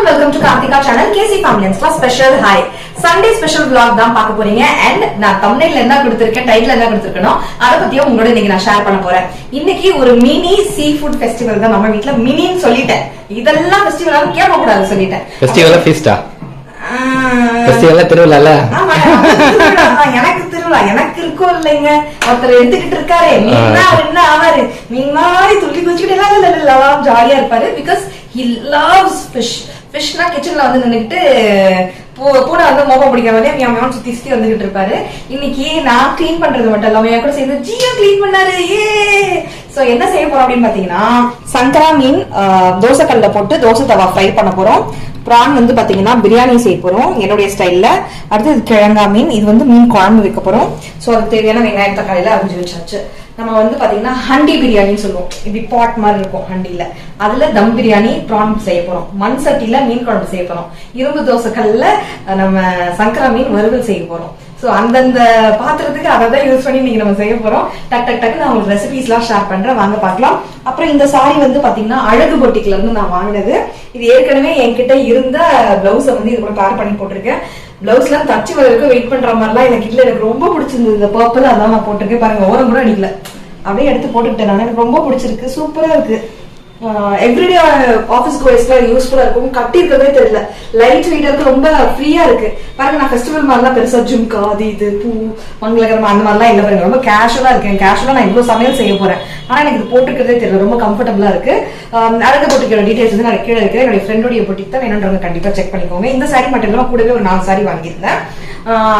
and welcome to Karthika channel KC Family and special hi Sunday special vlog தான் பார்க்க போறீங்க and நான் thumbnail என்ன கொடுத்திருக்கேன் டைட்டில் என்ன கொடுத்திருக்கேனோ அத பத்தியும் உங்களோட இன்னைக்கு நான் ஷேர் பண்ண போறேன். இன்னைக்கு ஒரு மினி சீ ஃபுட் ஃபெஸ்டிவல் தான் நம்ம வீட்ல. மினின்னு சொல்லிட்டேன், இதெல்லாம் ஃபெஸ்டிவலான்னு கேட்க கூடாது சொல்லிட்டேன். ஃபெஸ்டிவலா ஃபீஸ்டா? ஃபெஸ்டிவலா திருவிழால? ஆமா எனக்கு திருவிழா எனக்கு இருக்கும் இல்லைங்க. ஒருத்தர் எடுத்துக்கிட்டு இருக்காரு, மீனா என்ன ஆவாரு, மீன் மாதிரி துள்ளி குச்சிக்கிட்டு எல்லாம் ஜாலியா இருப்பாரு. Because he loves fish. ஃபிஷ்னா கிச்சன்ல வந்து நின்னுக்கிட்டு பூனை வந்து மோப்பம் பிடிக்கிற மாதிரி மியாமியான்னு சுத்தி சுத்தி வந்துகிட்டு இருப்பாரு. இன்னைக்கு நான் கிளீன் பண்றது மட்டும் இல்லாம என் கூட சேர்ந்து ஜியோ கிளீன் பண்ணாரு. சோ என்ன செய்ய போறோம் அப்படின்னு பாத்தீங்கன்னா, சங்கரா மீன் தோசை கல்ல போட்டு தோசை தவா ஃப்ரை பண்ண போறோம். ப்ரான் வந்து பாத்தீங்கன்னா பிரியாணி செய்ய போறோம் என்னுடைய ஸ்டைல்ல. அடுத்து கிழங்கா மீன், இது வந்து மீன் குழம்பு வைக்க போறோம். சோ அதுக்கு தேவையான வெங்காயம் தக்காளியில அரிஞ்சு வச்சாச்சு. நம்ம வந்து பாத்தீங்கன்னா ஹண்டி பிரியாணின்னு சொல்லுவோம், இப்படி பாட் மாதிரி இருக்கும் ஹண்டில. அதுல தம் பிரியாணி ப்ரான் செய்ய போறோம். மண் சட்டில மீன் குழம்பு செய்ய போறோம். இரும்பு தோசை கல்ல நம்ம சங்கரா மீன் வறுவல் செய்ய போறோம். சோ அந்தந்த பாத்திரத்துக்கு அதை யூஸ் பண்ணி நீங்க நம்ம செய்ய போறோம். டக் டக் டக்கு நான் உங்களுக்கு ரெசிபிஸ் எல்லாம் ஷேர் பண்றேன், வாங்க பாக்கலாம். அப்புறம் இந்த சாரி வந்து பாத்தீங்கன்னா அழகு பொட்டிக்ல இருந்து நான் வாங்கினது. இது ஏற்கனவே என்கிட்ட இருந்த பிளவுஸ வந்து இது கூட பேர் பண்ணி போட்டிருக்கேன். பிளவுஸ் எல்லாம் தச்சு வரைக்கும் வெயிட் பண்ற மாதிரிலாம் எனக்கு இல்ல. எனக்கு ரொம்ப பிடிச்சிருந்தது இந்த பர்பிள், அதான் நான் போட்டிருக்கேன். பாருங்க, ஓரம் கூட அடிக்கல, அப்படியே எடுத்து போட்டுக்கிட்டேன் நான். எனக்கு ரொம்ப பிடிச்சிருக்கு, சூப்பரா இருக்கு. எவ்ரிடே ஆஃபீஸ் கோயஸ்ல யூஸ்ஃபுல்லா இருக்கும். கட்டி இருக்கதே தெரியல, லைட் வெயிட்டா இருக்கு, ரொம்ப ஃப்ரீயா இருக்கு. பாருங்க, நான் ஃபெஸ்டிவல் மாதிரிலாம் பெருசா ஜும்கா அது இது பூ மங்களகரமா அந்த மாதிரிலாம் இல்ல. பாருங்க, ரொம்ப கேஷுவலா இருக்கேன். கேஷுவலா நான் இவ்வளவு சமையல் செய்ய போறேன், ஆனா எனக்கு இது போட்டுக்கிறதே தெரியல, ரொம்ப கம்ஃபர்டபுளா இருக்கு. அழகு போட்டிக்கோட டீடைல்ஸ் வந்து நான் கீழே இருக்கிறேன். என்னுடைய ஃப்ரெண்டோடைய போட்டிக்கு தான் வேணுன்றவங்க கண்டிப்பா செக் பண்ணிக்கோங்க. இந்த சாரி மட்டும் இல்லாம கூடவே ஒரு 4 சாரி வாங்கியிருந்தேன்.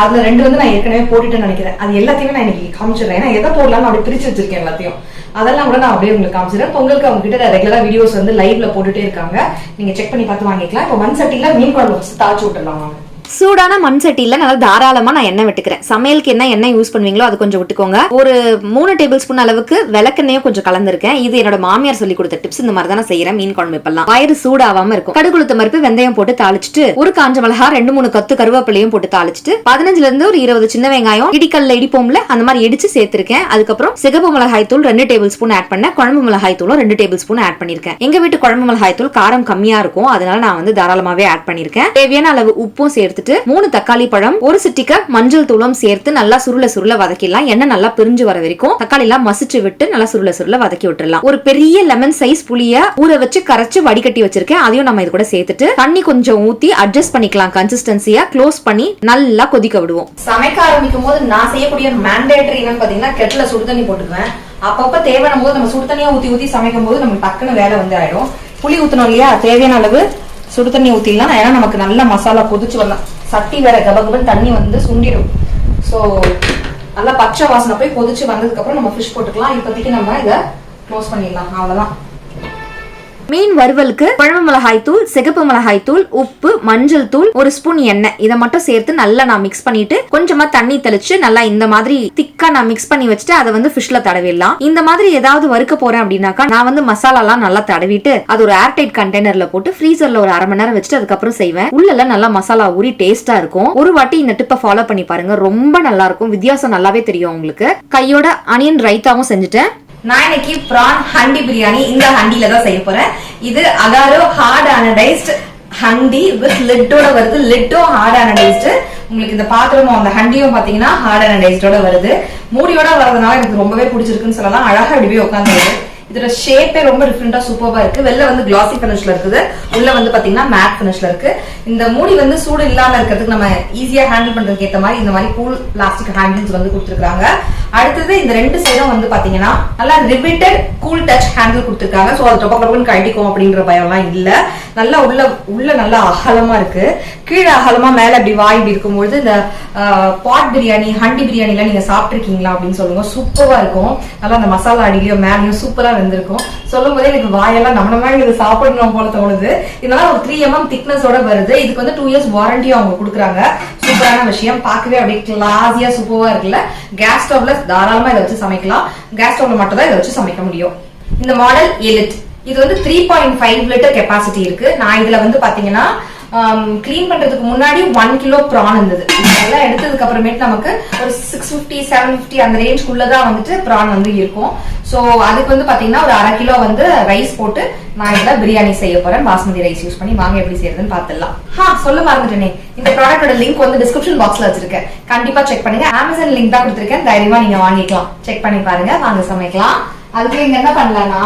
அதுல 2 வந்து நான் ஏற்கனவே போட்டுட்டேன்னு நினைக்கிறேன். அது எல்லாத்தையுமே நான் இன்னைக்கு காமிச்சிடுறேன். ஏன்னா எதை போடலாம்னு அப்படி பிரிச்சு வச்சிருக்கேன் எல்லாத்தையும். அதெல்லாம் கூட நான் அப்படியே உங்களுக்கு காமிச்சிடுறேன். பொங்கலுக்கு அவங்க கிட்ட ரெகுலரா வீடியோஸ் வந்து லைவ்ல போட்டுட்டே இருக்காங்க, நீங்க செக் பண்ணி பார்த்து வாங்கிக்கலாம். இப்போ மண் சட்டில மீன் குழம்பு தாளிச்சு விட்டுலாம். சூடான மண் சட்டியில நல்லா தாராளமா நான் எண்ணெய் விட்டுக்கிறேன். சமையலுக்கு என்ன எண்ணெய் யூஸ் பண்ணுவீங்களோ அது கொஞ்சம் விட்டுக்கோங்க. ஒரு 3 டேபிள் ஸ்பூன் அளவுக்கு விளக்கெண்ணையும் கொஞ்சம் கலந்துருக்கேன். இது என்னோட மாமியார் சொல்லி கொடுத்த டிப்ஸ். இந்த மாதிரி தான் நான் செய்யறேன் மீன் குழம்பு. இப்பெல்லாம் வயிறு சூடாவாம இருக்கும். கடுகுளுத்த பருப்பு வெந்தயம் போட்டு தாளிச்சுட்டு, ஒரு காஞ்ச மிளகா 2-3 கத்து கருவேப்பிலையும் போட்டு தாளிச்சுட்டு, 15 இருந்து ஒரு 20 சின்ன வெங்காயம் இடிக்கல்ல இடிப்போம்ல அந்த மாதிரி இடிச்சு சேர்த்திருக்கேன். அதுக்கப்புறம் சிகப்பு மிளகாய் தூள் 2 டேபிள் ஸ்பூன் ஆட் பண்ண, குழம்பு மிளகாய் தூளும் 2 டேபிள் ஸ்பூன் ஆட் பண்ணிருக்கேன். எங்க வீட்டு குழம்பு மிளகாய் தூள் காரம் கம்மியா இருக்கும், அதனால நான் வந்து தாராளமாவே ஆட் பண்ணிருக்கேன். தேவையான அளவு உப்பும் சேர்த்துட்டு 3 தக்காளி பழம், ஒரு சிட்டிக்க மஞ்சள் தூளும் சேர்த்து நல்லா சுருள சுருள வதக்கிடலாம். எண்ணெய் நல்லா பிரிஞ்சு வர வரைக்கும் தக்காளி எல்லாம் மசிச்சு விட்டு நல்லா சுருள சுருள வதக்கி விட்டுறலாம். ஒரு பெரிய லெமன் சைஸ் புளிய ஊற வச்சு கரைச்சு வடிகட்டி வச்சிருக்கேன், அதையும் நம்ம இது கூட சேர்த்துட்டு தண்ணி கொஞ்சம் ஊத்தி அட்ஜஸ்ட் பண்ணிக்கலாம். கன்சிஸ்டன்சியா க்ளோஸ் பண்ணி நல்லா கொதிக்க விடுவோம். சமைக்க ஆரம்பிக்கும் போது நான் செய்யக்கூடிய மேண்டேட்டரி என்னன்னு பாத்தீங்கன்னா, கெட்டில சுடு தண்ணி போட்டுக்குவேன். அப்பப்ப தேவையான போது நம்ம சுடு தண்ணியா ஊத்தி சமைக்கும் போது நமக்கு டக்குன்னு வேலை வந்து ஆயிடும். புளி ஊத்தணும் இல்லையா, தேவையான அளவு சுடு தண்ணி ஊத்திடலாம். ஏன்னா நமக்கு நல்ல மசாலா கொதிச்சு வரலாம். சட்டி வேற கபகபன் தண்ணி வந்து சுண்டிடும். சோ நல்லா பச்சை வாசனை போய் கொதிச்சு வந்ததுக்கு அப்புறம் நம்ம ஃபிஷ் போட்டுக்கலாம். இப்போதைக்கு நம்ம இதை க்ளோஸ் பண்ணிடலாம், அவ்வளவுதான். மீன் வறுவலுக்கு குழம்பு மிளகாய் தூள், சிகப்பு மிளகாய் தூள், உப்பு, மஞ்சள் தூள், ஒரு ஸ்பூன் எண்ணெய், இதை மட்டும் சேர்த்து நல்லா நான் மிக்ஸ் பண்ணிட்டு கொஞ்சமா தண்ணி தெளிச்சு நல்லா இந்த மாதிரி திக்கா நான் மிக்ஸ் பண்ணி வச்சுட்டு அதை வந்து ஃபிஷ்ல தடவிடலாம். இந்த மாதிரி ஏதாவது வறுக்க போறேன் அப்படின்னாக்கா நான் வந்து மசாலா எல்லாம் நல்லா தடவிட்டு அது ஒரு ஏர்டைட் கண்டெய்னர்ல போட்டு ஃப்ரீசர்ல ஒரு 1/2 மணி நேரம் வச்சுட்டு அதுக்கப்புறம் செய்வேன். உள்ள நல்லா மசாலா ஊறி டேஸ்டா இருக்கும். ஒரு வாட்டி இந்த டிப்பை ஃபாலோ பண்ணி பாருங்க, ரொம்ப நல்லா இருக்கும். வித்தியாசம் நல்லாவே தெரியும் உங்களுக்கு. கையோட ஆனியன் ரைத்தாவும் செஞ்சுட்டேன். நான் இன்னைக்கு பிரான் ஹண்டி பிரியாணி இந்த ஹண்டில தான் செய்ய போறேன். இது Agaro hard anodised handi with லிட்டோட வருது. லிட்டும் ஹார்ட் அனடைஸ்ட். உங்களுக்கு இந்த பாத்திரமும் அந்த ஹண்டியும் பாத்தீங்கன்னா ஹார்ட் அனடைஸ்டோட வருது. மூடியோட வரதுனால எனக்கு ரொம்பவே பிடிச்சிருக்குன்னு சொல்லலாம். அழகா இப்படி உட்காந்து இதோட ஷேப்பே ரொம்ப டிஃபரெண்டா சூப்பரா இருக்கு. வெளில வந்து கிளாசி ஃபினிஷ்ல இருக்குது, உள்ள வந்து பாத்தீங்கன்னா மேட் ஃபினிஷ்ல இருக்கு. இந்த மூடி வந்து சூடு இல்லாம இருக்கிறதுக்கு நம்ம ஈஸியா ஹேண்டில் பண்றதுக்கு ஏத்த மாதிரி இந்த மாதிரி கூல் பிளாஸ்டிக் ஹேண்டில்ஸ் வந்து கொடுத்துருக்காங்க. அடுத்தது இந்த 2 சைடும் வந்து பாத்தீங்கன்னா நல்லா ரிபிட்டட் கூல் டச் ஹேண்டில் கொடுத்துருக்காங்க. சோ அது டொப்பக்கு கழட்டிக்கும் அப்படின்ற பயம் எல்லாம் இல்ல. நல்லா உள்ள நல்லா அகலமா இருக்கு. கீழே அகலமா மேல அப்படி வாய் இப்படி இருக்கும்போது இந்த பாட் பிரியாணி ஹண்டி பிரியாணி எல்லாம் நீங்க சாப்பிட்டுருக்கீங்களா அப்படின்னு சொல்லுங்க, சூப்பரா இருக்கும். நல்லா அந்த மசாலா அடியிலயும் மேலையும் சூப்பரா வந்திருக்கும். சொல்லும் போதே எனக்கு வாயெல்லாம் நம்ம இது சாப்பிடணும் போல தோணுது. இதனால ஒரு 3 mm திக்னஸோட வருது. இதுக்கு வந்து 2 years வாரண்டியும் அவங்க கொடுக்குறாங்க. சூப்பரான விஷயம். பார்க்கவே அப்படியே கிளாஸியா சூப்பரா இருக்குல்ல. கேஸ் ஸ்டவ்ல தாராளமா இதை வச்சு சமைக்கலாம். கேஸ் ஸ்டவ்ல மட்டும் தான் இதை வச்சு சமைக்க முடியும். இந்த மாடல் எலிட், இது வந்து 3.5 லிட்டர் கெப்பாசிட்டி இருக்கு. நான் இதுல வந்து பாத்தீங்கன்னா கிளீன் பண்றதுக்கு முன்னாடி 1 கிலோ ப்ரான் இருந்தது. இதெல்லாம் எடுத்ததுக்கு அப்புறமேட்டு நமக்கு ஒரு 650 750 அந்த ரேஞ்சுக்குள்ளதான் வந்துட்டு ப்ரான் வந்து இருக்கும். சோ அதுக்கு வந்து பாத்தீங்கன்னா ஒரு 1/2 கிலோ வந்து ரைஸ் போட்டு நான் இதுல பிரியாணி செய்ய போறேன். பாஸ்மதி ரைஸ் யூஸ் பண்ணி. வாங்க எப்படி செய்யறதுன்னு பாத்துடலாம். சொல்ல மறந்துட்டேனே, இந்த ப்ராடக்டோட லிங்க் வந்து டிஸ்கிரிப்ஷன் பாக்ஸ்ல வச்சிருக்கேன், கண்டிப்பா செக் பண்ணுங்க. Amazon லிங்க் தான் கொடுத்திருக்கேன், தைரியமா நீங்க வாங்கிக்கலாம். செக் பண்ணி பாருங்க. வாங்க சமைக்கலாம். அதுக்கு இங்க என்ன பண்ணலன்னா,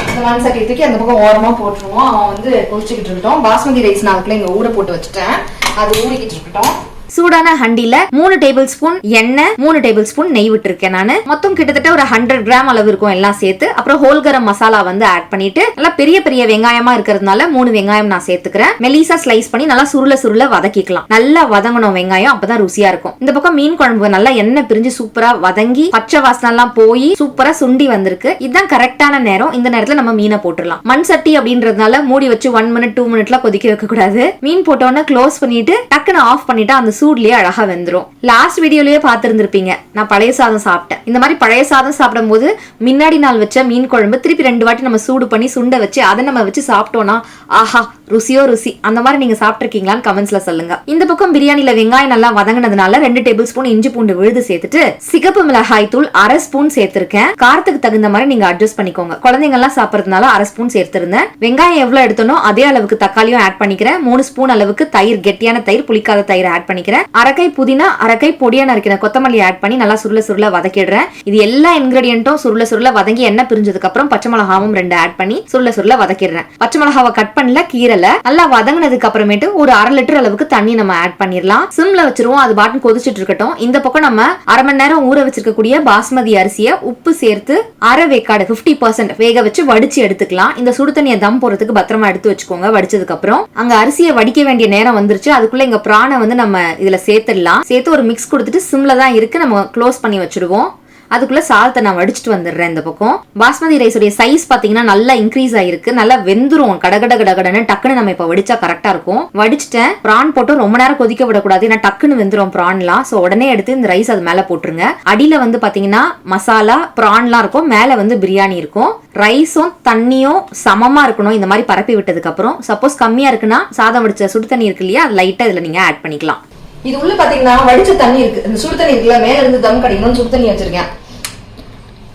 இந்த மண் சட்டி தூக்கி அந்த பக்கம் ஓரமா போட்டுருவோம். அவன் வந்து கொதிச்சுக்கிட்டு இருக்கட்டும். பாஸ்மதி ரைஸ் நான் அதுக்குள்ள இங்க ஊற போட்டு வச்சுட்டேன், அது ஊறிக்கிட்டு இருக்கட்டும். சூடான ஹண்டில 3 டேபிள் ஸ்பூன் எண்ணெய், 3 டேபிள் ஸ்பூன் நெய் விட்டுருக்கேன். நான் மொத்தம் கிட்டத்தட்ட ஒரு 100 கிராம் அளவு இருக்கும் எல்லாம் சேர்த்து. அப்புறம் ஹோல் கரம் மசாலா வந்து ஆட் பண்ணிட்டு, நல்லா பெரிய பெரிய வெங்காயமா இருக்கிறதுனால 3 வெங்காயம் நான் சேர்த்துக்கிறேன். மெலிசா ஸ்லைஸ் பண்ணி நல்லா சுருள வதக்கிக்கலாம். நல்லா வதங்கணும் வெங்காயம், அப்பதான் ருசியா இருக்கும். இந்த பக்கம் மீன் குழம்பு நல்லா எண்ணெய் பிரிஞ்சு சூப்பரா வதங்கி பச்சை வாசனை எல்லாம் போய் சூப்பரா சுண்டி வந்திருக்கு. இதுதான் கரெக்டான நேரம். இந்த நேரத்துல நம்ம மீனை போட்டுடலாம். மண் சட்டி அப்படின்றதுனால மூடி வச்சு 1 மினிட் 2 மினிட்ல கொதிக்க வைக்க கூடாது. மீன் போட்டோன்னு க்ளோஸ் பண்ணிட்டு டக்குன்னு ஆஃப் பண்ணிட்டு அந்த சூட்லயே அழகா வெந்துரும். லாஸ்ட் வீடியோலயே பாத்துருந்திருப்பீங்க, நான் பழைய சாதம் சாப்பிட்டேன். இந்த மாதிரி பழைய சாதம் சாப்பிடும் போது முன்னாடி நாள் வச்ச மீன் குழம்பு திருப்பி 2 வாட்டி நம்ம சூடு பண்ணி சுண்ட வச்சு அதை நம்ம வச்சு சாப்பிட்டோம்னா ஆஹா ருசியோ ருசி. அந்த மாதிரி நீங்க சாப்பிட்டிருக்கீங்களான்னு கமெண்ட்ஸ்ல சொல்லுங்க. இந்த பக்கம் பிரியாணில வெங்காயம் நல்லா வதங்கினதுனால 2 டேபிள் ஸ்பூன் இஞ்சி பூண்டு விழுது சேர்த்துட்டு சிகப்பு மிளகாய் தூள் 1/2 ஸ்பூன் சேர்த்திருக்கேன். காரத்துக்கு தகுந்த மாதிரி நீங்க அட்ஜஸ்ட் பண்ணிக்கோங்க. குழந்தைங்க எல்லாம் சாப்பிடறதுனால 1/2 ஸ்பூன் சேர்த்திருந்தேன். வெங்காயம் எவ்வளவு எடுத்தனோ அதே அளவுக்கு தக்காளியும் ஆட் பண்ணிக்கிறேன். 3 ஸ்பூன் அளவுக்கு தயிர், கெட்டியான தயிர், புளிக்காத தயிர் ஆட் பண்ணிக்கிறேன். அரைக்கை புதினா, அரைக்கை பொடியா நறுக்கின கொத்தமல்லி ஆட் பண்ணி நல்லா சுருள வதக்கிடுறேன். இது எல்லா இன்கிரிடியன்ட்டும் சுருள வதங்கி எண்ணெய் பிரிஞ்சதுக்கு அப்புறம் பச்சை மிளகாவும் 2 ஆட் பண்ணி சுருள வதக்கிடுறேன். பச்சை மிளகாவை கட் பண்ணல, கீரல. நல்லா வதங்கினதுக்கு அப்புறமேட்டு ஒரு 1/2 லிட்டர் அளவுக்கு தண்ணி நம்ம ஆட் பண்ணிடலாம். சிம்ல வச்சிருவோம், அது பாட்டு கொதிச்சிட்டு இருக்கட்டும். இந்த பக்கம் நம்ம 1/2 மணி நேரம் ஊற வச்சிருக்கக்கூடிய பாஸ்மதி அரிசியை உப்பு சேர்த்து 1/2 வேக்காடு 50% வேக வச்சு வடிச்சு எடுத்துக்கலாம். இந்த சுடு தண்ணியை தம் போறதுக்கு பத்திரமா எடுத்து வச்சுக்கோங்க. வடிச்சதுக்கு அப்புறம் அங்க அரிசியை வடிக்க வேண்டிய நேரம் வந்துருச்சு. அதுக்குள்ள இங்க பிரானை வந்து நம்ம இதுல சேர்த்து ஒரு மிக்ஸ் கொடுத்துட்டு சிம்ல தான் இருக்கு, நம்ம க்ளோஸ் பண்ணி வச்சிடுவோம். அதுக்குள்ள சாதத்தை நான் வடிச்சிட்டு வந்துடுறேன். இந்த பக்கம் பாஸ்மதி ரைஸோட சைஸ் பாத்தீங்கன்னா நல்லா இன்க்ரீஸ் ஆயிருக்கு, நல்லா வெந்துரும். கடகடன்னு டக்குன்னு நம்ம இப்ப வடிச்சா கரெக்டா இருக்கும். வடிச்சிட்டேன். பிரான் போட்டு ரொம்ப நேரம் கொதிக்க விடக்கூடாது, ஏன்னா டக்குன்னு வெந்துரும் பிரான்லாம். சோ உடனே எடுத்து இந்த ரைஸ் அது மேல போட்டுருங்க. அடியில வந்து பாத்தீங்கன்னா மசாலா பிரான்லாம் இருக்கும், மேல வந்து பிரியாணி இருக்கும். ரைஸும் தண்ணியும் சமமா இருக்கணும். இந்த மாதிரி பரப்பி விட்டதுக்கு அப்புறம் சப்போஸ் கம்மியா இருக்குன்னா சாதம் வடிச்ச சுடு தண்ணி இருக்கு இல்லையா, அது லைட்டா இதுல நீங்க ஆட் பண்ணிக்கலாம். இது உள்ள பாத்தீங்கன்னா வடிச்ச தண்ணி இருக்கு, இந்த சுடு தண்ணி இருக்குல்ல, மேல இருந்து தம் கிடைக்கணும்னு சுடு தண்ணி வச்சிருக்கேன்.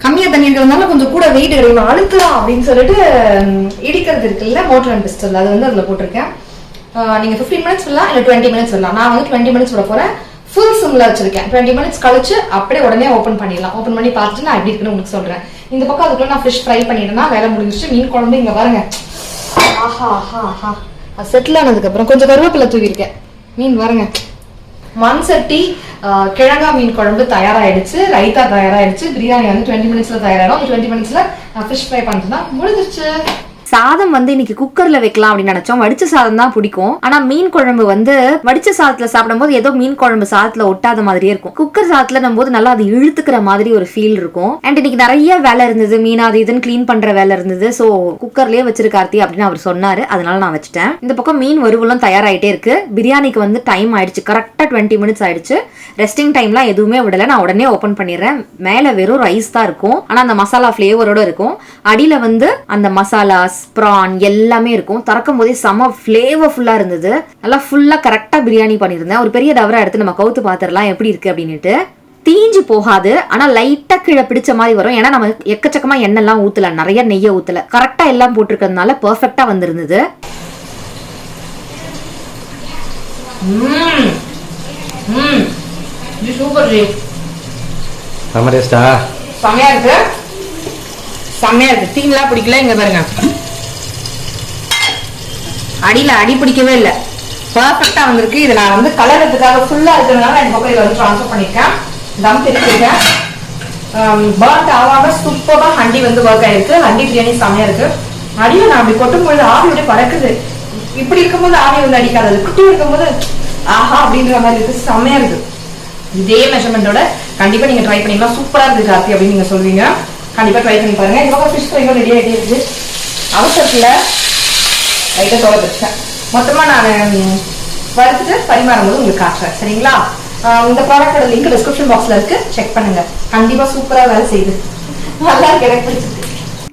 கம்மியா தண்ணி இருக்கிறதுனால கொஞ்சம் கூட வெயிட் கிடைக்கணும், அழுத்தலாம் அப்படின்னு சொல்லிட்டு இடிக்கிறது இருக்குல்ல, மோட்டர் அண்ட் பிஸ்டல், அது வந்து அதுல போட்டிருக்கேன். நீங்க 15 மினிட்ஸ் விடலாம், இல்ல 20 மினிட்ஸ் விடலாம். நான் வந்து 20 மினிட்ஸ் விட போறேன். ஃபுல் சிம்ல வச்சிருக்கேன். 20 மினிட்ஸ் கழிச்சு அப்படியே உடனே ஓபன் பண்ணிடலாம். ஓபன் பண்ணி பார்த்துட்டு நான் எப்படி இருக்குன்னு உங்களுக்கு சொல்றேன். இந்த பக்கம் அதுக்குள்ள நான் ஃபிஷ் ஃப்ரை பண்ணிட்டேன்னா வேலை முடிஞ்சிச்சு. மீன் குழம்பு இங்க பாருங்க, ஆஹா ஆஹா ஆஹா செட்டில் ஆனதுக்கு அப்புறம் கொஞ்சம் கருவேப்பிலை தூவி இருக்கேன். மீன் பாருங்க, மண் சட்டி கிழங்கா மீன் குழம்பு தயாராயிடுச்சு, ரைத்தா தயாராயிடுச்சு, பிரியாணி வந்து 20 மினிட்ஸ்ல தயாராயிடும். 20 மினிட்ஸ்ல ஃபிஷ் ஃப்ரை பண்ணிட்டுனா முடிஞ்சிருச்சு. சாதம் வந்து இன்னைக்கு குக்கர்ல வைக்கலாம் அப்படின்னு நினைச்சோம். வடிச்ச சாதம் தான் பிடிக்கும். ஆனா மீன் குழம்பு வந்து வடிச்ச சாதத்துல சாப்பிடும்போது ஏதோ மீன் குழம்பு சாதத்துல ஒட்டாத மாதிரியே இருக்கும். குக்கர் சாதத்துல நம்ம போது நல்லா அது இழுத்துக்கிற மாதிரி ஒரு ஃபீல் இருக்கும். அண்ட் இன்னைக்கு நிறைய வேலை இருந்தது, மீன் அது இதுன்னு கிளீன் பண்ற வேலை இருந்தது. சோ குக்கர்லயே வச்சிருக்கார்த்தி அப்படின்னு அவர் சொன்னாரு, அதனால நான் வச்சுட்டேன். இந்த பக்கம் மீன் வறுவலும் தயாராயிட்டே இருக்கு. பிரியாணிக்கு வந்து டைம் ஆயிடுச்சு, கரெக்டா 20 மினிட்ஸ் ஆயிடுச்சு. ரெஸ்டிங் டைம்லாம் எதுவுமே விடல. நான் உடனே ஓபன் பண்ணிடுறேன். மேல வெறும் ரைஸ் தான் இருக்கும், ஆனா அந்த மசாலா பிளேவரோட இருக்கும். அடியில வந்து அந்த மசாலா பிரான் எல்லாமே இருக்கும். திறக்கும் போதே செம ஃபிளேவர்ஃபுல்லா இருந்தது. நல்லா ஃபுல்லா கரெக்டா பிரியாணி பண்ணிருந்தேன். ஒரு பெரிய டவரா எடுத்து நம்ம கவுத்து பாத்திரலாம் எப்படி இருக்கு அப்படின்னுட்டு. தீஞ்சு போகாது, ஆனா லைட்டா கீழே பிடிச்ச மாதிரி வரும். ஏன்னா நம்ம எக்கச்சக்கமா எண்ணெய் எல்லாம் ஊத்தல, நிறைய நெய்ய ஊத்தல, கரெக்டா எல்லாம் போட்டிருக்கிறதுனால பெர்ஃபெக்ட்டா வந்திருந்தது. சூப்பர் ஜி, செமையா இருக்கு, செம்மையா இருக்கு. தீங்கெல்லாம் பிடிக்கல. இங்க பாருங்க, அடியில அடி பிடிக்கவே இல்லை, பர்ஃபெக்டா வந்திருக்கு. இது நான் வந்து கலரத்துக்காக ஃபுல்லா இருக்கிறதுனால இந்த பக்கம் இதை வந்து ட்ரான்ஸ்ஃபர் பண்ணிருக்கேன். தம் பிரிச்சிருக்கேன். பர்ன்ட் ஆகாம சூப்பரா ஹண்டி வந்து ஒர்க் ஆயிருக்கு. ஹண்டி பிரியாணி செம்மையா இருக்கு. அடியில நான் அப்படி கொட்டும் பொழுது ஆவி விட பறக்குது. இப்படி இருக்கும்போது ஆவி வந்து அடிக்காது, குட்டி இருக்கும்போது ஆஹா அப்படின்ற மாதிரி இருக்கு, செம்மையா இருக்கு. இதே மெஷர்மெண்டோட கண்டிப்பா நீங்க ட்ரை பண்ணிக்கலாம். சூப்பரா இருக்கு கார்த்தி அப்படின்னு நீங்க சொல்வீங்க. கண்டிப்பா ட்ரை பண்ணி பாருங்க. இந்த பக்கம் ஃபிஷ் ஃப்ரையும் ரெடி ஆகிட்டே இருக்கு. அவசரத்துல லைட்டா தொலை வச்சேன். மொத்தமா நான் வறுத்துட்டு பரிமாறும் போது உங்களுக்கு காட்டுறேன், சரிங்களா? இந்த ப்ராடக்டோட லிங்க் டிஸ்கிரிப்ஷன் பாக்ஸ்ல இருக்கு, செக் பண்ணுங்க. கண்டிப்பா சூப்பரா வேலை செய்யுது, நல்லா இருக்கு, எனக்கு பிடிச்சிருக்கு.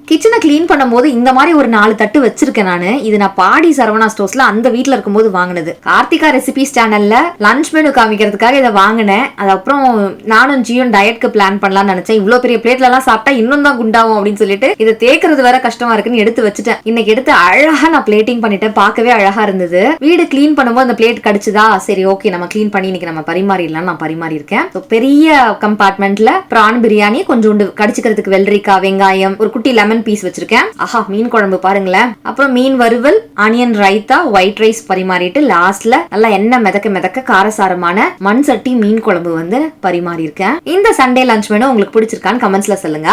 கிச்சனை கிளீன் பண்ணும்போது இந்த மாதிரி ஒரு 4 தட்டு வச்சிருக்கேன் நானு. இது நான் பாடி சரவணா ஸ்டோர்ஸ்ல அந்த வீட்ல இருக்கும்போது வாங்கினது. கார்த்திகா ரெசிபிஸ் சேனல்ல லஞ்ச் மெனு காமிக்கிறதுக்காக இதை வாங்கினேன். அதுக்கப்புறம் நானும் ஜியும் டயட்க்கு பிளான் பண்ணலாம்னு நினைச்சேன். இவ்வளவு பெரிய பிளேட்ல எல்லாம் சாப்பிட்டா இன்னும் தான் குண்டாகும் அப்படின்னு சொல்லிட்டு இதை தேய்க்கிறது வேற கஷ்டமா இருக்குன்னு எடுத்து வச்சுட்டேன். இன்னைக்கு எடுத்து அழகா நான் பிளேட்டிங் பண்ணிட்டேன். பார்க்கவே அழகா இருந்தது. வீடு கிளீன் பண்ணும்போது அந்த பிளேட் கடிச்சுதா, சரி ஓகே நம்ம கிளீன் பண்ணி இன்னைக்கு நம்ம பரிமாறிடலாம். நான் பரிமாறி இருக்கேன். பெரிய கம்பார்ட்மெண்ட்ல பிரான் பிரியாணி, கொஞ்சோண்டு கடிச்சுக்கிறதுக்கு வெள்ளரிக்காய், வெங்காயம், ஒரு குட்டி லெமன் பீஸ் வச்சிருக்கேன். ஆஹா, மீன் குழம்பு பாருங்களேன். அப்புறம் மீன் வறுவல், ஆனியன் ரைத்தா, ஒயிட் ரைஸ் பரிமாறிட்டு லாஸ்ட்ல நல்லா எண்ணெய் மிதக்க மிதக்க காரசாரமான மண் சட்டி மீன் குழம்பு வந்து பரிமாறி இருக்கேன். இந்த சண்டே லஞ்ச் மெனு உங்களுக்கு பிடிச்சிருக்கான்னு கமெண்ட்ஸ்ல சொல்லுங்க.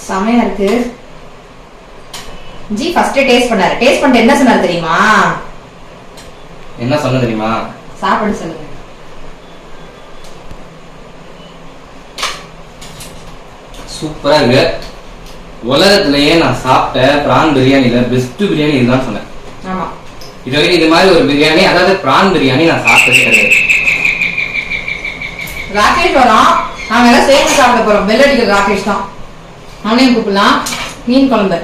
செமையா இருக்கு. ஜி ஃபர்ஸ்ட் டேஸ்ட் பண்ணாரு. டேஸ்ட் பண்ணிட்டு என்ன சொன்னாரு தெரியுமா? என்ன சொன்ன தெரியுமா? சாப்பிடு சொல்லுங்க. சூப்பரா இருக்கு. உலகத்திலேயே நான் சாப்பிட்ட பிரான் பிரியாணில பெஸ்ட் பிரியாணி இதுதான் சொன்னேன். ஆமா, இது வரைக்கும் இது மாதிரி ஒரு பிரியாணி, அதாவது பிரான் பிரியாணி நான் சாப்பிட்டதே கிடையாது. ராகேஷ் வரோம், நாங்க எல்லாம் சேர்ந்து சாப்பிட போறோம். பெல் அடிக்கிற ராகேஷ் தான். அவனையும் கூப்பிடலாம். மீன் குழம்பு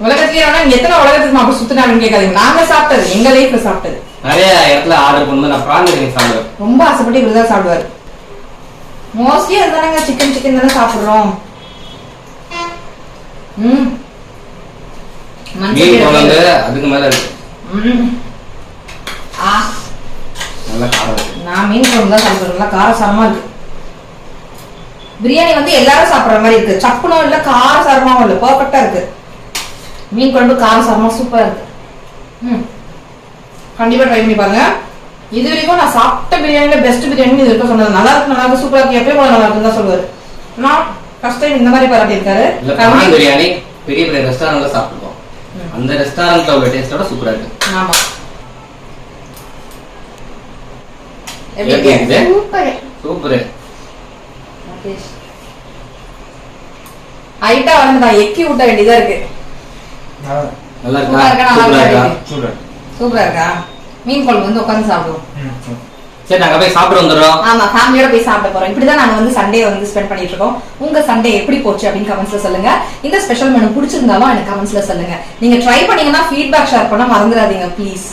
உலகத்திலேயே எத்தனை உலகத்துக்கு அப்படி சுத்தினாங்கன்னு கேட்காதீங்க. நாங்க சாப்பிட்டது, எங்க லைஃப்ல சாப்பிட்டது. நிறைய இடத்துல ஆர்டர் பண்ணும்போது நான் பிரான் பிரியாணி சாப்பிடுவேன். ரொம்ப ஆசைப்பட்டு இப்படிதான் சாப்பிடுவாரு. மோஸ்ட்லி அதுதானங்க, சிக்கன் தானே சாப்பிடுறோம். மீன் குழம்பு அதுக்கு மேல இருக்கு. நல்லா காரம் இருக்கு. நான் மீன் குழம்பு தான் சாப்பிடுறேன். நல்லா காரசாரமா இருக்கு. பிரியாணி வந்து எல்லாரும் சாப்பிடுற மாதிரி இருக்கு. சப்புனும் இல்ல, காரசாரமாவும் இல்ல, பெர்ஃபெக்ட்டா இருக்கு. மீன் குழம்பு காரசாரமா சூப்பரா இருக்கு. கண்டிப்பா ட்ரை பண்ணி பாருங்க. இது வரைக்கும் நான் சாப்பிட்ட பிரியாணில பெஸ்ட் பிரியாணி இது வரைக்கும் சொன்னது. நல்லா இருக்கு, சூப்பரா இருக்கு, எப்பயும் போல நல்லா இருக்குன்னு தான் சொல்லுவாரு. நான் ஃபர்ஸ்ட் டைம் இந்த மாதிரி பாராட்டி இருக்காரு. பிரியாணி பெரிய பெரிய ரெஸ்டாரண்ட்ல சாப்பிட்டுருக்கோம். அந்த ரெஸ்டாரண்ட்ல உள்ள டேஸ்டோட சூப்பரா இருக்கு. ஆமா, சூப்பர் சூப்பர். ஐட்டா வந்து நான் எக்கி விட்ட வேண்டியதா இருக்கு. நல்லா இருக்கா? சூப்பரா இருக்கா? மீன் குழம்பு வந்து உட்காந்து சாப்பிடுவோம். சரி, நாங்க போய் சாப்பிட வந்துடுறோம். ஆமா, ஃபேமிலியோட போய் சாப்பிட போறோம். இப்படிதான் நாங்க வந்து சண்டே வந்து ஸ்பெண்ட் பண்ணிட்டு இருக்கோம். உங்க சண்டே எப்படி போச்சு அப்படின்னு கமெண்ட்ஸ்ல சொல்லுங்க. இந்த ஸ்பெஷல் மெனு பிடிச்சிருந்தாலும் எனக்கு கமெண்ட்ஸ்ல சொல்லுங்க. நீங்க ட்ரை பண்ணீங்கன்னா ஃபீட்பேக் ஷேர் பண்ண மறந்துடாதீங்க please.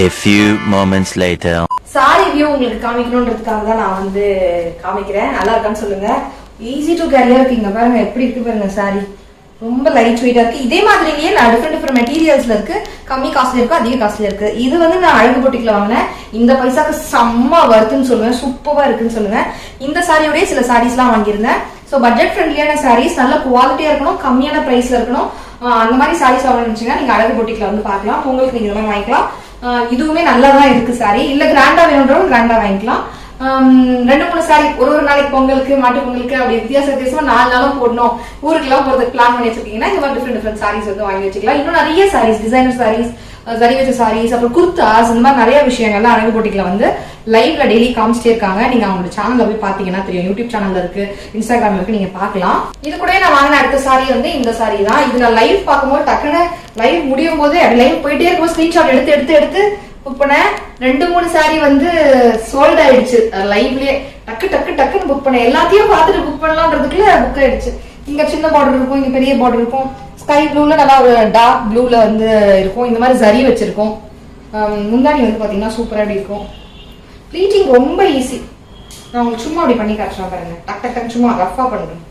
A few moments later. Sorry view உங்களுக்கு காமிக்கணும்ன்றதுக்காக தான் நான் வந்து காமிக்கிறேன். நல்லா இருக்கான்னு சொல்லுங்க. ஈஸி டு கேரியா இருக்கீங்க பாருங்க, எப்படி இருக்கு பாருங்க. சாரி ரொம்ப லைட் வெயிட்டா இருக்கு. இதே மாதிரிலேயே நான் டிஃப்ரெண்ட் மெட்டீரியல்ஸ்ல இருக்கு. கம்மி காஸ்ட்ல இருக்கு, அதிக காஸ்ட்ல இருக்கு. இது வந்து நான் அழகு பொட்டிக்ல வாங்கினேன். இந்த பைசாக்கு செம்ம வருதுன்னு சொல்லுவேன், சூப்பரா இருக்குன்னு சொல்லுவேன். இந்த சாரியோடய சில சாரீஸ் எல்லாம் வாங்கியிருந்தேன். ஸோ பட்ஜெட் ஃப்ரெண்ட்லியான சாரீஸ், நல்ல குவாலிட்டியா இருக்கணும், கம்மியான பிரைஸ்ல இருக்கணும். அந்த மாதிரி சாரீஸ் வாங்கணும்னு நீங்க அழகு பொட்டிக்ல வந்து பாக்கலாம். உங்களுக்கு நீங்க இந்த மாதிரி வாங்கிக்கலாம். இதுவுமே நல்லா தான் இருக்கு சாரி. இல்ல கிராண்டா வேணும்ன்றவங்க கிராண்டா வாங்கிக்கலாம். 2-3 சாரி ஒரு நாளைக்கு பொங்கலுக்கு, மாட்டு பொங்கலுக்கு அப்படி வித்தியாசமா 4 நாளும் போடணும், ஊருக்குலாம் போறதுக்கு பிளான் பண்ணி வச்சிருக்கீங்கன்னா இந்த மாதிரி டிஃப்ரெண்ட் சாரீஸ் வந்து வாங்கி வச்சுக்கலாம். இன்னும் நிறைய சாரீஸ், டிசைனர் சாரீஸ், சரி வச்ச சாரீஸ், அப்புறம் குர்தாஸ், இந்த மாதிரி நிறைய விஷயங்கள்லாம் அழகு போட்டிக்கல வந்து லைவ்ல டெய்லி காமிச்சிட்டே இருக்காங்க. நீங்க அவங்களோட சேனல்ல போய் பாத்தீங்கன்னா தெரியும். யூடியூப் சேனல்ல இருக்கு, இன்ஸ்டாகிராம்ல இருக்கு, நீங்க பாக்கலாம். இது கூட நான் வாங்கின அடுத்த சாரி வந்து இந்த சாரி தான். இது நான் லைவ் பார்க்கும்போது டக்குன்னு லைவ் முடியும் போது அப்படி லைவ் போயிட்டே இருக்கும்போது ஸ்கிரீன்ஷாட் எடுத்து புக் பண்ணேன். 2-3 சாரி வந்து சோல்ட் ஆயிடுச்சு லைவ்லயே. டக்குன்னு புக் பண்ணேன். எல்லாத்தையும் பார்த்துட்டு புக் பண்ணலாம்ன்றதுக்குள்ள புக் ஆயிடுச்சு. இங்க சின்ன பார்டர் இருக்கும், இங்க பெரிய பார்டர் இருக்கும். ஸ்கை ப்ளூல நல்லா ஒரு டார்க் ப்ளூல வந்து இருக்கும். இந்த மாதிரி சரி வச்சிருக்கோம். முந்தானி வந்து பாத்தீங்கன்னா சூப்பரா இருக்கும். ப்ளீட்டிங் ரொம்ப ஈஸி. நான் உங்களுக்கு சும்மா அப்படி பண்ணி காட்டுறேன் பாருங்க. டக்கு சும்மா ரஃபா பண்ணுறேன்.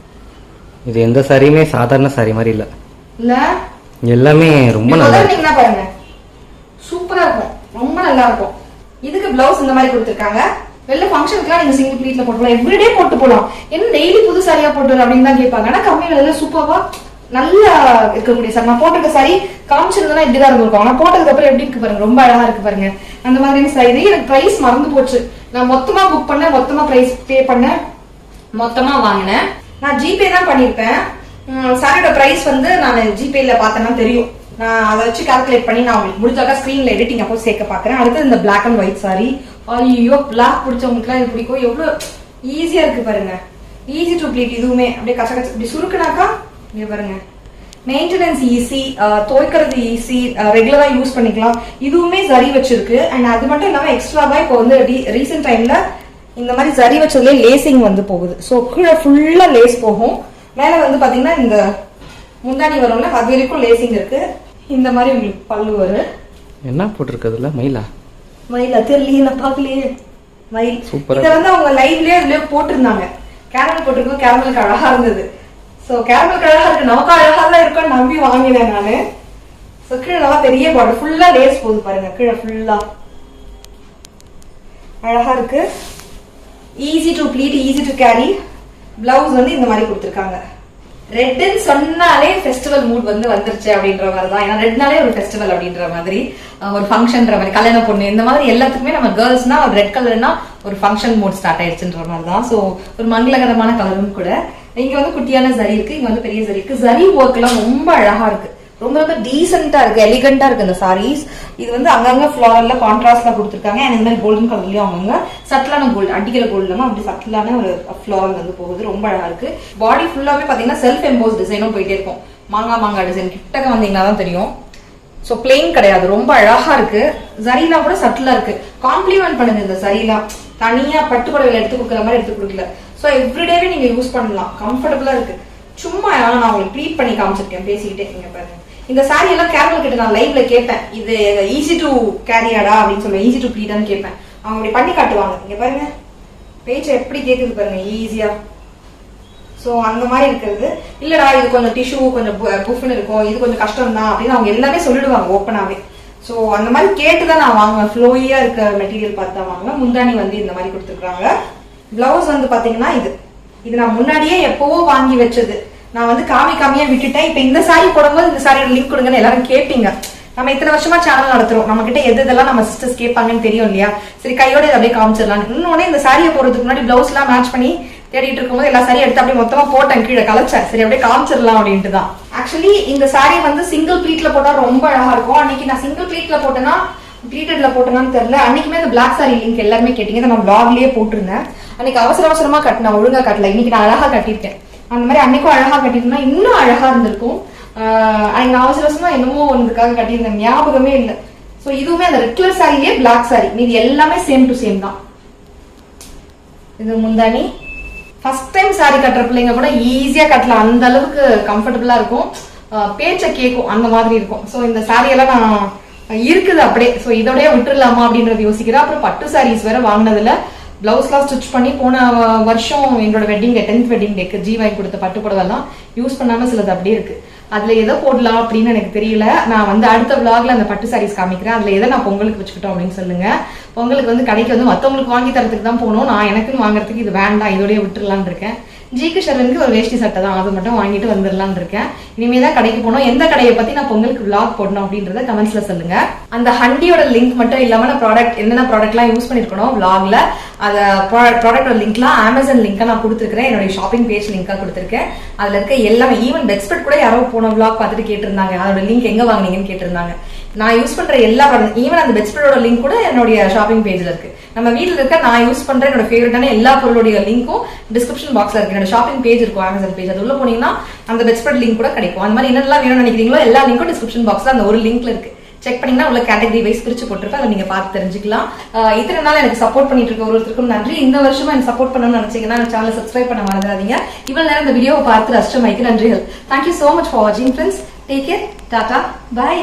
இது எந்த சாரியுமே சாதாரண சாரி மாதிரி இல்ல, எல்லாமே ரொம்ப நல்லா இருக்கு. பாருங்க சூப்பரா இருக்கும், ரொம்ப நல்லா இருக்கும். இதுக்கு பிளவுஸ் இந்த மாதிரி கொடுத்துருக்காங்க. வெளில ஃபங்க்ஷனுக்குலாம் நீங்க சிங்கிள் ப்ளீட்ல போட்டு போகலாம், எவ்ரிடே போட்டு போகலாம். என்ன டெய்லி புது சாரியா போட்டு அப்படின்னு தான் கேட்பாங்க. ஆனா கம்மி விலையில சூப்பரா நல்லா இருக்கக்கூடிய சாரி. நான் போட்டிருக்க சாரி காமிச்சிருந்தா இப்படிதான் இருந்திருக்கும். ஆனா போட்டதுக்கு அப்புறம் எப்படி இருக்கு பாருங்க, ரொம்ப அழகா இருக்கு பாருங்க. அந்த மாதிரியான சாரி. எனக்கு பிரைஸ் மறந்து போச்சு. நான் மொத்தமா புக் பண்ணேன், மொத்தமா பிரைஸ் பே பண்ணேன், மொத்தமா வாங்கினேன். நான் ஜிபே தான் பண்ணிருப்பேன். சாரியோட பிரைஸ் வந்து நான் ஜிபேல பார்த்தேன்னா தெரியும். நான் அதை வச்சு கால்குலேட் பண்ணி நான் உங்களுக்கு முடிஞ்சாக்கா ஸ்கிரீன்ல எடிட்டிங் அப்போ சேர்க்க பாக்குறேன். அடுத்து இந்த பிளாக் அண்ட் ஒயிட் சாரி. ஐயோ, பிளாக் பிடிச்சவங்களுக்குலாம் இது பிடிக்கும். எவ்வளவு ஈஸியா இருக்கு பாருங்க. Easy to pleat. இதுவுமே அப்படியே கச்ச இப்படி சுருக்குனாக்கா இங்க பாருங்க. மெயின்டெனன்ஸ் ஈஸி, துவைக்கிறது ஈஸி, ரெகுலரா யூஸ் பண்ணிக்கலாம். இதுவுமே சரி வச்சிருக்கு. அண்ட் அது மட்டும் இல்லாம எக்ஸ்ட்ராவா இப்போ வந்து ரீசெண்ட் டைம்ல இந்த மாதிரி சரி வச்சதுலேயே லேசிங் வந்து போகுது. ஸோ கீழே ஃபுல்லா லேஸ் போகும். மேல வந்து பாத்தீங்கன்னா இந்த முந்தானி வரும்ல, அது வரைக்கும் லேசிங் இருக்கு. இந்த மாதிரி உங்களுக்கு பல்லு வரும். என்ன போட்டிருக்கிறதுல மயிலா தெரியலையே, நான் பாக்கலையே. மயில் சூப்பரா. இதை வந்து அவங்க லைவ்லயே அதுலயே போட்டிருந்தாங்க. கேரமல் போட்டிருக்கோம், கேரமலுக்கு அழகா இருந்தது. ஸோ கேரமலுக்கு அழகா இருக்கு, நமக்கு அழகா தான் இருக்கும்னு நம்பி வாங்கினேன் நானு. ஸோ கீழே நல்லா பெரிய பார்டர், ஃபுல்லா லேஸ் போகுது பாருங்க. கீழே ஃபுல்லா அழகா இருக்கு. Easy to pleat, easy to carry. Blouse வந்து இந்த மாதிரி கொடுத்துருக்காங்க. ரெட்னு சொன்னாலே ஃபெஸ்டிவல் மூட் வந்து வந்துருச்சு அப்படின்ற மாதிரி தான். ஏன்னா ரெட்னாலே ஒரு ஃபெஸ்டிவல் அப்படின்ற மாதிரி, ஒரு ஃபங்க்ஷன்ற மாதிரி, கல்யாண பொண்ணு இந்த மாதிரி எல்லாத்துக்குமே நம்ம கேர்ள்ஸ்னா ஒரு ரெட் கலர்னா ஒரு ஃபங்க்ஷன் மூட் ஸ்டார்ட் ஆயிடுச்சுன்ற மாதிரி தான். ஸோ ஒரு மங்களகரமான கலரும் கூட. இங்க வந்து குட்டியான சரி இருக்கு, இங்க வந்து பெரிய சரி இருக்கு. சரி ஒர்க் எல்லாம் ரொம்ப அழகா இருக்கு, ரொம்ப ரொம்ப டீசென்டா இருக்கு, எலிகண்டா இருக்கு இந்த சாரீஸ். இது வந்து அங்கங்க ஃபிளாரல்ல கான்ட்ராஸ்ட்ல கொடுத்துருக்காங்க. இந்த மாதிரி கோல்டன் கலர்லயும் அங்கங்க சட்டிலான கோல்டு, அடிக்கல கோல்டு இல்லாம அப்படி சட்டிலான ஒரு ஃபிளாரல் வந்து போகுது. ரொம்ப அழகா இருக்கு. பாடி ஃபுல்லாவே பாத்தீங்கன்னா செல்ஃப் எம்போஸ் டிசைனும் போயிட்டே இருக்கும். மாங்காய் டிசைன் கிட்டக்க வந்தீங்கன்னா தான் தெரியும். ஸோ பிளெயின் கிடையாது, ரொம்ப அழகா இருக்கு. சரிலாம் கூட சட்டிலா இருக்கு. காம்ப்ளிமெண்ட் பண்ணுங்க இந்த சரிலாம். தனியா பட்டு புடவையில எடுத்து கொடுக்குற மாதிரி எடுத்து கொடுக்கல. ஸோ எவ்ரிடேவே நீங்க யூஸ் பண்ணலாம், கம்ஃபர்டபுளா இருக்கு. சும்மா நான் உங்களுக்கு ப்ளீட் பண்ணி காமிச்சிருக்கேன் பேசிக்கிட்டே. நீங்க பாருங்க, இந்த சாரி எல்லாம் கேரமல் கிட்ட நான் லைவ்ல கேட்பேன், இது ஈஸி டு கேரியாடா அப்படின்னு சொல்லுவேன், ஈஸி டு ப்ளீடான்னு கேட்பேன். அவங்க அப்படி பண்ணி காட்டுவாங்க. இங்க பாருங்க பேச்சை எப்படி கேக்குது பாருங்க, ஈஸியா. ஸோ அந்த மாதிரி இருக்கிறது இல்லடா, இது கொஞ்சம் டிஷ்யூ கொஞ்சம் புஃப்னு இருக்கும், இது கொஞ்சம் கஷ்டம் தான் அப்படின்னு அவங்க எல்லாமே சொல்லிடுவாங்க ஓப்பனாவே. ஸோ அந்த மாதிரி கேட்டுதான் நான் வாங்குவேன். ஃப்ளோயியா இருக்க மெட்டீரியல் பார்த்து தான் வாங்குவேன். முந்தானி வந்து இந்த மாதிரி கொடுத்துருக்காங்க. பிளவுஸ் வந்து பாத்தீங்கன்னா இது நான் முன்னாடியே எப்பவோ வாங்கி வச்சது. நான் வந்து காமியா விட்டுட்டேன். இப்ப இந்த சாரி போடும்போது இந்த சாரியோட லிங்க் கொடுங்கன்னு எல்லாரும் கேட்பீங்க. நம்ம இத்தனை வருஷமா சேனல் நடத்துறோம், நம்ம கிட்ட எதெல்லாம் நம்ம சிஸ்டர்ஸ் கேட்பாங்கன்னு தெரியும் இல்லையா. சரி கையோட இதை அப்படியே காமிச்சிடலாம். இன்னொன்னு இந்த சாரியை போடுறதுக்கு முன்னாடி பிளவுஸ் எல்லாம் மேட்ச் பண்ணி தேடிட்டு இருக்கும்போது எல்லா சாரியும் எடுத்து அப்படியே மொத்தமா போட்டேன், கீழே கலைச்சேன். சரி அப்படியே காமிச்சிடலாம் அப்படின்ட்டு தான். ஆக்சுவலி இந்த சாரி வந்து சிங்கிள் ப்ளீட்ல போட்டா ரொம்ப அழகா இருக்கும். அன்னைக்கு நான் சிங்கிள் ப்ளீட்ல போட்டேன்னா ப்ளீட்டட்ல போட்டேனான்னு தெரியல. அன்னைக்குமே இந்த பிளாக் சாரி லிங்க் எல்லாருமே கேட்டீங்க, நான் பிளாக்லயே போட்டிருந்தேன். அன்னைக்கு அவசரமா கட்டினேன், ஒழுங்கா கட்டல. இன்னைக்கு நான் அழகா கட்டிருக்கேன். அந்த மாதிரி அன்னைக்கும் அழகா கட்டிருந்தா இன்னும் அழகா இருந்திருக்கும். அன்னைக்கு அவசரமா என்னமோ ஒன்றுக்காக கட்டியிருந்தேன், ஞாபகமே இல்லை. ஸோ இதுவுமே அந்த ரெட் கலர் சாரியே பிளாக் சாரி, மீது எல்லாமே சேம் டு சேம் தான். இது முந்தானி. ஃபர்ஸ்ட் டைம் சாரி கட்டுற பிள்ளைங்க கூட ஈஸியா கட்டலாம், அந்த அளவுக்கு கம்ஃபர்டபுளா இருக்கும். பேச்சை கேட்கும், அந்த மாதிரி இருக்கும். ஸோ இந்த சாரி எல்லாம் நான் இருக்குது அப்படியே. ஸோ இதோடய விட்டுடலாமா அப்படின்றது யோசிக்கிறேன். அப்புறம் பட்டு சாரீஸ் வேற வாங்கினதுல பிளவுஸ்லாம் ஸ்டிச் பண்ணி போன வருஷம் எங்களோட வெட்டிங் டே 10th வெட்டிங் டேக்கு ஜி வாங்கி கொடுத்த பட்டு புடவெல்லாம் யூஸ் பண்ணாம சிலது அப்படியே இருக்கு. அதுல எதை போடலாம் அப்படின்னு எனக்கு தெரியல. நான் வந்து அடுத்த விளாக்ல அந்த பட்டு சாரீஸ் காமிக்கிறேன். அதுல எதை நான் பொங்கலுக்கு வச்சுக்கிட்டோம் அப்படின்னு சொல்லுங்க. பொங்கலுக்கு வந்து கடைக்கு வந்து மத்தவங்களுக்கு வாங்கி தரத்துக்கு தான் போகணும். நான் எனக்குன்னு வாங்குறதுக்கு இது வேண்டாம், இதோடய விட்டுடலான்னு இருக்கேன். ஜிக்கு ஷர்வனுக்கு ஒரு வேஷ்டி சட்டை தான், அதை மட்டும் வாங்கிட்டு வந்துடலான்னு இருக்கேன். இனிமே தான் கடைக்கு போனோம். எந்த கடையை பத்தி நான் பொங்கலுக்கு விளாக் போடணும் அப்படின்றத கமெண்ட்ஸ்ல சொல்லுங்க. அந்த ஹண்டியோட லிங்க் மட்டும் இல்லாம நான் ப்ராடக்ட் என்னென்ன ப்ராடக்ட்லாம் யூஸ் பண்ணிருக்கணும் விளாக்ல, அந்த ப்ராடக்டோட லிங்க்லாம் அமேசான் லிங்கா நான் கொடுத்துருக்கேன். என்னுடைய ஷாப்பிங் பேஜ் லிங்கா கொடுத்துருக்கேன். அதுல இருக்க எல்லாமே, ஈவன் பெட்ஸ்பெட் கூட யாரோ போன விளாக் பார்த்துட்டு கேட்டிருந்தாங்க, அதோட லிங்க் எங்க வாங்கினீங்கன்னு கேட்டிருந்தாங்க. நான் யூஸ் பண்ற எல்லா ப்ராடக்ட், ஈவன் அந்த பெட்ஸ்பெட்டோட லிங்க் கூட என்னுடைய ஷாப்பிங் பேஜ்ல இருக்கு. நம்ம வீட்டுல இருக்க நான் யூஸ் பண்ற என்னோட ஃபேவரட்டான எல்லா பொருளுடைய லிங்க்கும் டிஸ்கிரிப்ஷன் பாக்ஸ்ல இருக்கு. என்னோட ஷாப்பிங் பேஜ் இருக்கும், அமேசான் பேஜ். அது உள்ள போனீங்கன்னா அந்த பெட்ஸ்பெட் லிங்க் கூட கிடைக்கும். அந்த மாதிரி என்னெல்லாம் வேணும்னு நினைக்கிறீங்களோ எல்லா லிங்க்கும் டிஸ்கிரிப்ஷன் பாக்ஸ்ல அந்த ஒரு லிங்க்ல இருக்கு. செக் பண்ணீங்கன்னா உள்ள கேட்டகரி வைஸ் பிரிச்சு போட்டிருப்பேன், அதை நீங்க பார்த்து தெரிஞ்சுக்கலாம். இத்தனை நாள் எனக்கு சப்போர்ட் பண்ணிட்டு இருக்க ஒருத்தருக்கும் நன்றி. இந்த வருஷமா எனக்கு சப்போர்ட் பண்ணணும்னு நினைச்சீங்கன்னா இந்த சேனலை சப்ஸ்கிரைப் பண்ண மறந்துடாதீங்க. இவ்வளவு நேரம் இந்த வீடியோவை பார்த்து ரசிச்சமைக்கு நன்றிகள். தேங்க்யூ சோ மச் ஃபார் வாட்சிங் friends. Take care, tata, by.